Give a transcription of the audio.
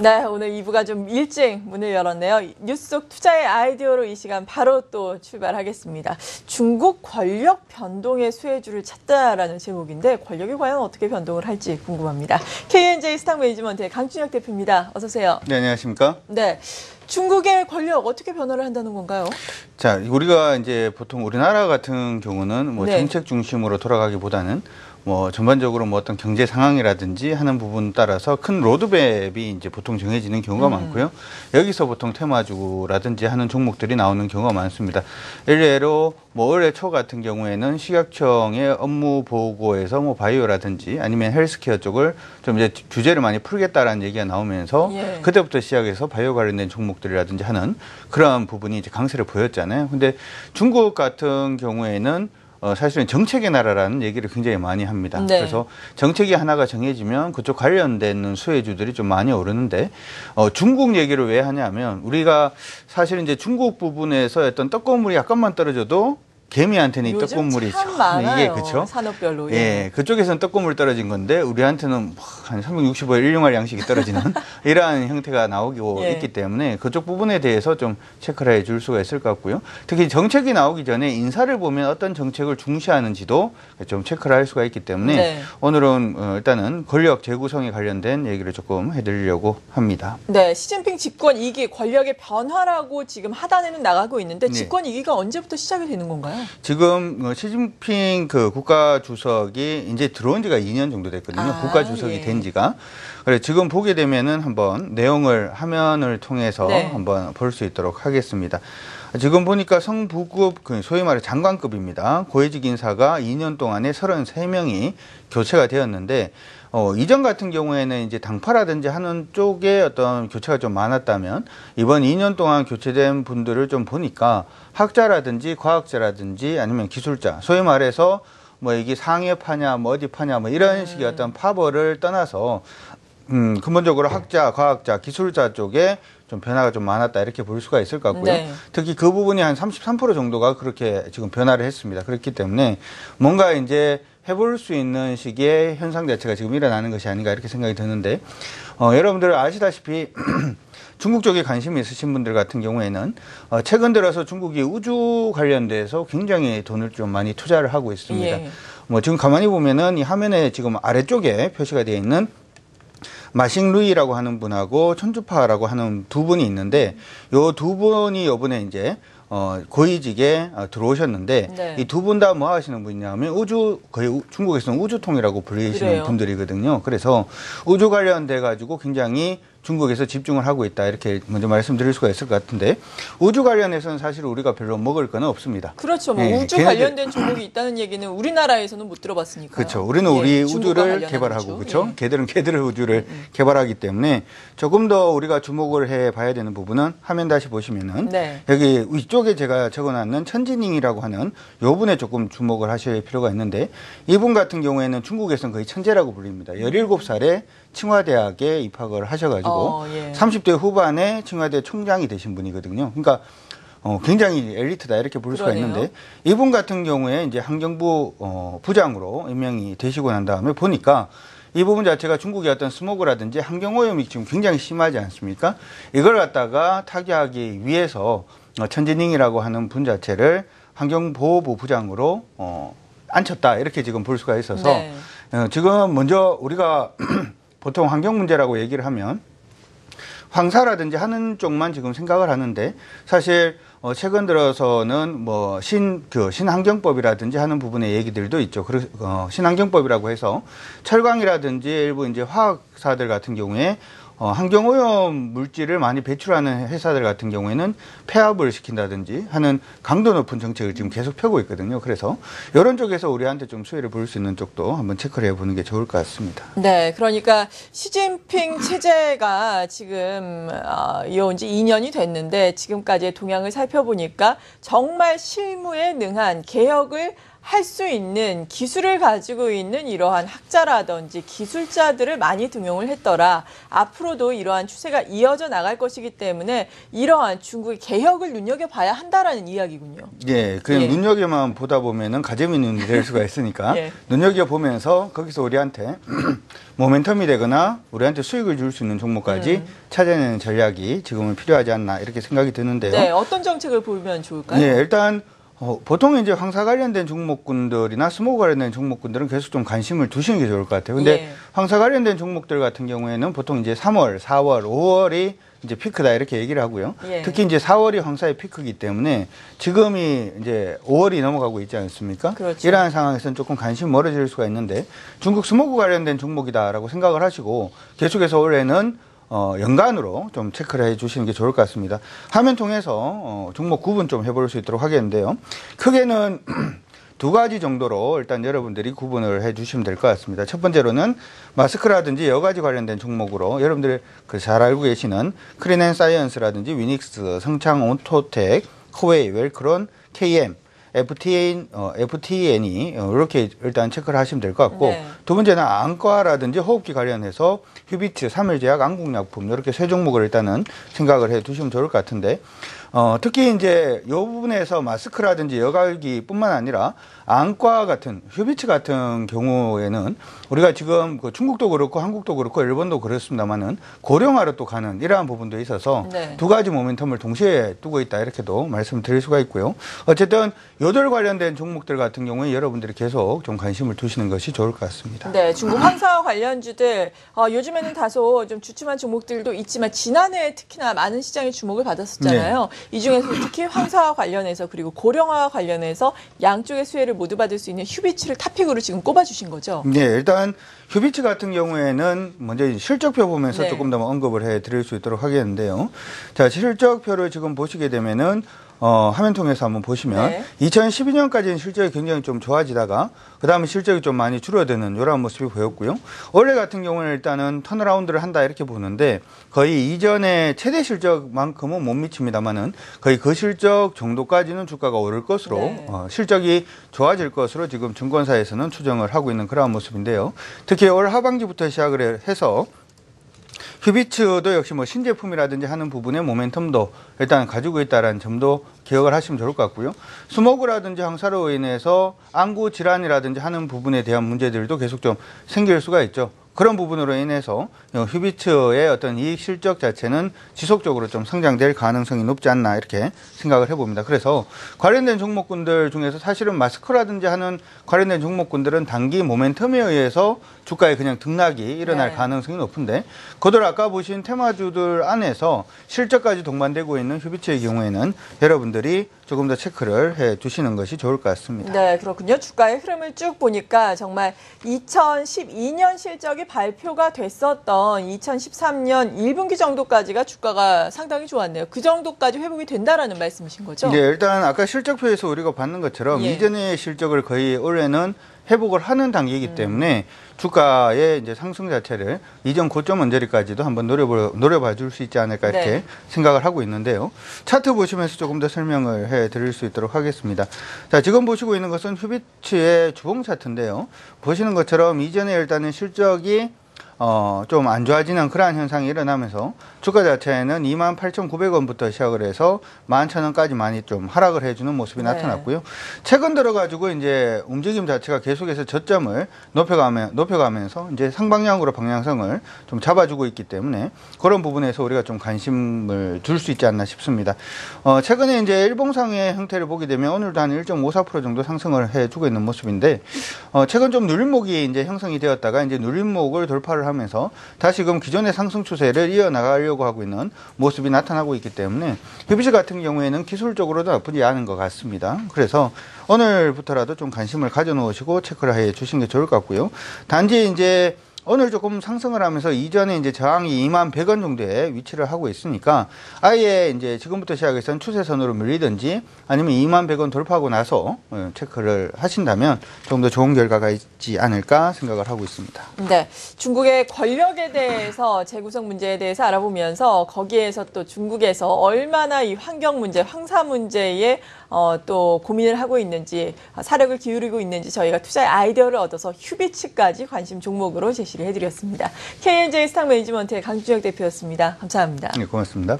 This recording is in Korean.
네, 오늘 2부가 좀 일찍 문을 열었네요. 뉴스 속 투자의 아이디어로 이 시간 바로 또 출발하겠습니다. 중국 권력 변동의 수혜주를 찾다라는 제목인데 권력이 과연 어떻게 변동을 할지 궁금합니다. KNJ 스탁 매니지먼트의 강준혁 대표입니다. 어서 오세요. 네, 안녕하십니까? 네. 중국의 권력 어떻게 변화를 한다는 건가요? 자, 우리가 이제 보통 우리나라 같은 경우는 뭐 네. 정책 중심으로 돌아가기보다는 뭐 전반적으로 뭐 어떤 경제 상황이라든지 하는 부분 따라서 큰 로드맵이 이제 보통 정해지는 경우가 많고요. 여기서 보통 테마주라든지 하는 종목들이 나오는 경우가 많습니다. 일례로 뭐 올해 초 같은 경우에는 식약청의 업무 보고에서 뭐 바이오라든지 아니면 헬스케어 쪽을 좀 이제 주제를 많이 풀겠다라는 얘기가 나오면서 예. 그때부터 시작해서 바이오 관련된 종목들이라든지 하는 그러한 부분이 이제 강세를 보였잖아요. 근데 중국 같은 경우에는 사실은 정책의 나라라는 얘기를 굉장히 많이 합니다. 네. 그래서 정책이 하나가 정해지면 그쪽 관련된 수혜주들이 좀 많이 오르는데 중국 얘기를 왜 하냐면 우리가 사실 이제 중국 부분에서 어떤 떡고물이 약간만 떨어져도 개미한테는 이 떡고물이 참 많아요. 이게 그렇죠. 산업별로. 예, 그쪽에서는 떡고물 떨어진 건데 우리한테는 한 365일 일용할 양식이 떨어지는 이러한 형태가 나오고 예. 있기 때문에 그쪽 부분에 대해서 좀 체크를 해줄 수가 있을 것 같고요. 특히 정책이 나오기 전에 인사를 보면 어떤 정책을 중시하는지도 좀 체크를 할 수가 있기 때문에 네. 오늘은 일단은 권력 재구성에 관련된 얘기를 조금 해드리려고 합니다. 네, 시진핑 집권 2기 권력의 변화라고 지금 하단에는 나가고 있는데 네. 집권 2기가 언제부터 시작이 되는 건가요? 지금 시진핑 그 국가 주석이 이제 들어온 지가 2년 정도 됐거든요. 국가 주석이 예. 된 지가. 그래 지금 보게 되면은 한번 내용을 화면을 통해서 네. 한번 볼 수 있도록 하겠습니다. 지금 보니까 성부급 소위 말해 장관급입니다. 고위직 인사가 2년 동안에 33명이 교체가 되었는데 이전 같은 경우에는 이제 당파라든지 하는 쪽에 어떤 교체가 좀 많았다면 이번 2년 동안 교체된 분들을 좀 보니까 학자라든지 과학자라든지 아니면 기술자, 소위 말해서 뭐 이게 상해파냐, 뭐 어디 파냐, 뭐 이런 식의 어떤 파벌을 떠나서 근본적으로 학자, 과학자, 기술자 쪽에 좀 변화가 좀 많았다 이렇게 볼 수가 있을 것 같고요. 네. 특히 그 부분이 한 33% 정도가 그렇게 지금 변화를 했습니다. 그렇기 때문에 뭔가 이제 해볼 수 있는 시기에 현상 자체가 지금 일어나는 것이 아닌가 이렇게 생각이 드는데 여러분들 아시다시피 중국 쪽에 관심이 있으신 분들 같은 경우에는 최근 들어서 중국이 우주 관련돼서 굉장히 돈을 좀 많이 투자를 하고 있습니다. 예. 뭐 지금 가만히 보면은 이 화면에 지금 아래쪽에 표시가 되어 있는 마싱루이라고 하는 분하고 천주파라고 하는 두 분이 있는데 요 두 분이 요번에 이제 고위직에 들어오셨는데 네. 이 두 분 다 뭐 하시는 분이냐면 거의 중국에서는 우주통이라고 불리시는 그래요? 분들이거든요. 그래서 우주 관련돼 가지고 굉장히 중국에서 집중을 하고 있다 이렇게 먼저 말씀드릴 수가 있을 것 같은데 우주 관련해서는 사실 우리가 별로 먹을 거는 없습니다. 그렇죠. 뭐 예, 우주 관련된 종목이 있다는 얘기는 우리나라에서는 못 들어봤으니까. 그렇죠. 우리는 우리 우주를 개발하고 그렇죠. 걔들은 걔들의 우주를 개발하기 때문에 조금 더 우리가 주목을 해봐야 되는 부분은 화면 다시 보시면은 네. 여기 위쪽에 제가 적어놨는 천지닝이라고 하는 요 분에 조금 주목을 하실 필요가 있는데 이분 같은 경우에는 중국에서는 거의 천재라고 불립니다. 17살에 칭화대학에 입학을 하셔가지고 예. 30대 후반에 칭화대 총장이 되신 분이거든요. 그러니까 굉장히 엘리트다 이렇게 볼 수가 그러네요. 있는데 이분 같은 경우에 이제 환경부 부장으로 임명이 되시고 난 다음에 보니까 이 부분 자체가 중국의 어떤 스모그라든지 환경오염이 지금 굉장히 심하지 않습니까? 이걸 갖다가 타개하기 위해서 천지닝이라고 하는 분 자체를 환경보호부 부장으로 앉혔다 이렇게 지금 볼 수가 있어서 네. 지금 먼저 우리가 보통 환경 문제라고 얘기를 하면 황사라든지 하는 쪽만 지금 생각을 하는데 사실 최근 들어서는 뭐 신환경법이라든지 하는 부분의 얘기들도 있죠. 신환경법이라고 해서 철강이라든지 일부 이제 화학사들 같은 경우에 환경오염 물질을 많이 배출하는 회사들 같은 경우에는 폐합을 시킨다든지 하는 강도 높은 정책을 지금 계속 펴고 있거든요. 그래서 이런 쪽에서 우리한테 좀 수혜를 볼 수 있는 쪽도 한번 체크를 해보는 게 좋을 것 같습니다. 네, 그러니까 시진핑 체제가 지금 이어온 지 2년이 됐는데 지금까지의 동향을 살펴보니까 정말 실무에 능한 개혁을 할 수 있는 기술을 가지고 있는 이러한 학자라든지 기술자들을 많이 등용을 했더라. 앞으로도 이러한 추세가 이어져 나갈 것이기 때문에 이러한 중국의 개혁을 눈여겨봐야 한다라는 이야기군요. 예, 그냥 눈여겨만 보다 보면은 가재미 눈이 될 수가 있으니까 예. 눈여겨보면서 거기서 우리한테 모멘텀이 되거나 우리한테 수익을 줄 수 있는 종목까지 찾아내는 전략이 지금은 필요하지 않나 이렇게 생각이 드는데요. 네, 어떤 정책을 보면 좋을까요? 네, 일단 보통 이제 황사 관련된 종목군들이나 스모그 관련된 종목군들은 계속 좀 관심을 두시는 게 좋을 것 같아요. 근데 예. 황사 관련된 종목들 같은 경우에는 보통 이제 3월, 4월, 5월이 이제 피크다 이렇게 얘기를 하고요. 예. 특히 이제 4월이 황사의 피크이기 때문에 지금이 이제 5월이 넘어가고 있지 않습니까? 그렇죠. 이러한 상황에서는 조금 관심이 멀어질 수가 있는데 중국 스모그 관련된 종목이다라고 생각을 하시고 계속해서 올해는 연간으로 좀 체크를 해 주시는 게 좋을 것 같습니다. 화면 통해서 종목 구분 좀 해볼 수 있도록 하겠는데요. 크게는 두 가지 정도로 일단 여러분들이 구분을 해 주시면 될 것 같습니다. 첫 번째로는 마스크라든지 여가지 관련된 종목으로 여러분들이 잘 알고 계시는 크린앤사이언스라든지 위닉스, 성창 오토텍, 코웨이, 웰크론, KM, FTN이 이렇게 일단 체크를 하시면 될 것 같고 네. 두 번째는 안과라든지 호흡기 관련해서 휴비츠, 삼일제약, 안국약품 이렇게 세 종목을 일단은 생각을 해 두시면 좋을 것 같은데 특히 이제 이 부분에서 마스크라든지 여가기뿐만 아니라 안과 같은 휴비츠 같은 경우에는 우리가 지금 그 중국도 그렇고 한국도 그렇고 일본도 그렇습니다만은 고령화로 또 가는 이러한 부분도 있어서 네. 두 가지 모멘텀을 동시에 두고 있다 이렇게도 말씀드릴 수가 있고요. 어쨌든 요들 관련된 종목들 같은 경우에 여러분들이 계속 좀 관심을 두시는 것이 좋을 것 같습니다. 네, 중국 황사 관련주들 요즘에는 다소 좀 주춤한 종목들도 있지만 지난해 특히나 많은 시장의 주목을 받았었잖아요. 이 중에서 특히 황사 관련해서 그리고 고령화 관련해서 양쪽의 수혜를 모두 받을 수 있는 휴비츠를 탑픽으로 지금 꼽아주신 거죠. 네, 일단 휴비츠 같은 경우에는 먼저 실적표 보면서 네. 조금 더 언급을 해 드릴 수 있도록 하겠는데요. 자, 실적표를 지금 보시게 되면은 화면 통해서 한번 보시면 네. 2012년까지는 실적이 굉장히 좀 좋아지다가 그다음에 실적이 좀 많이 줄어드는 이런 모습이 보였고요. 올해 같은 경우는 일단은 턴어라운드를 한다 이렇게 보는데 거의 이전에 최대 실적만큼은 못 미칩니다만은 거의 그 실적 정도까지는 주가가 오를 것으로 네. 실적이 좋아질 것으로 지금 증권사에서는 추정을 하고 있는 그러한 모습인데요. 특히 올 하반기부터 시작을 해서 휴비츠도 역시 뭐 신제품이라든지 하는 부분의 모멘텀도 일단 가지고 있다는 점도 기억을 하시면 좋을 것 같고요. 스모그라든지 황사로 인해서 안구 질환이라든지 하는 부분에 대한 문제들도 계속 좀 생길 수가 있죠. 그런 부분으로 인해서 휴비츠의 어떤 이익 실적 자체는 지속적으로 좀 성장될 가능성이 높지 않나 이렇게 생각을 해봅니다. 그래서 관련된 종목군들 중에서 사실은 마스크라든지 하는 관련된 종목군들은 단기 모멘텀에 의해서 주가에 그냥 등락이 일어날 네. 가능성이 높은데 그들 아까 보신 테마주들 안에서 실적까지 동반되고 있는 휴비츠의 경우에는 여러분들이 조금 더 체크를 해 주시는 것이 좋을 것 같습니다. 네, 그렇군요. 주가의 흐름을 쭉 보니까 정말 2012년 실적이 발표가 됐었던 2013년 1분기 정도까지가 주가가 상당히 좋았네요. 그 정도까지 회복이 된다라는 말씀이신 거죠? 네, 일단 아까 실적표에서 우리가 봤는 것처럼 예. 이전의 실적을 거의 올해는 회복을 하는 단계이기 때문에 주가의 이제 상승 자체를 이전 고점 언저리까지도 한번 노려봐 줄 수 있지 않을까 이렇게 네. 생각을 하고 있는데요. 차트 보시면서 조금 더 설명을 해 드릴 수 있도록 하겠습니다. 자, 지금 보시고 있는 것은 휴비츠의 주봉 차트인데요. 보시는 것처럼 이전에 일단은 실적이 좀 안 좋아지는 그러한 현상이 일어나면서 주가 자체는 28,900원부터 시작을 해서 11,000원까지 많이 좀 하락을 해주는 모습이 네. 나타났고요. 최근 들어가지고 이제 움직임 자체가 계속해서 저점을 높여가면서 이제 상방향으로 방향성을 좀 잡아주고 있기 때문에 그런 부분에서 우리가 좀 관심을 줄 수 있지 않나 싶습니다. 최근에 이제 일봉상의 형태를 보게 되면 오늘도 한 1.54% 정도 상승을 해주고 있는 모습인데 최근 좀 누림목이 이제 형성이 되었다가 이제 누림목을 돌파를 하면서 다시금 기존의 상승 추세를 이어나가려고 하고 있는 모습이 나타나고 있기 때문에 휴비츠 같은 경우에는 기술적으로도 나쁘지 않은 것 같습니다. 그래서 오늘부터라도 좀 관심을 가져놓으시고 체크를 해 주시는 게 좋을 것 같고요. 단지 이제 오늘 조금 상승을 하면서 이전에 이제 저항이 21,100원 정도에 위치를 하고 있으니까 아예 이제 지금부터 시작해서는 추세선으로 밀리든지 아니면 21,100원 돌파하고 나서 체크를 하신다면 좀 더 좋은 결과가 있지 않을까 생각을 하고 있습니다. 네, 중국의 권력에 대해서 재구성 문제에 대해서 알아보면서 거기에서 또 중국에서 얼마나 이 환경 문제, 황사 문제에 또 고민을 하고 있는지 사력을 기울이고 있는지 저희가 투자의 아이디어를 얻어서 휴비츠까지 관심 종목으로 제시를 해드렸습니다. KNJ 스탁 매니지먼트의 강준혁 대표였습니다. 감사합니다. 네, 고맙습니다.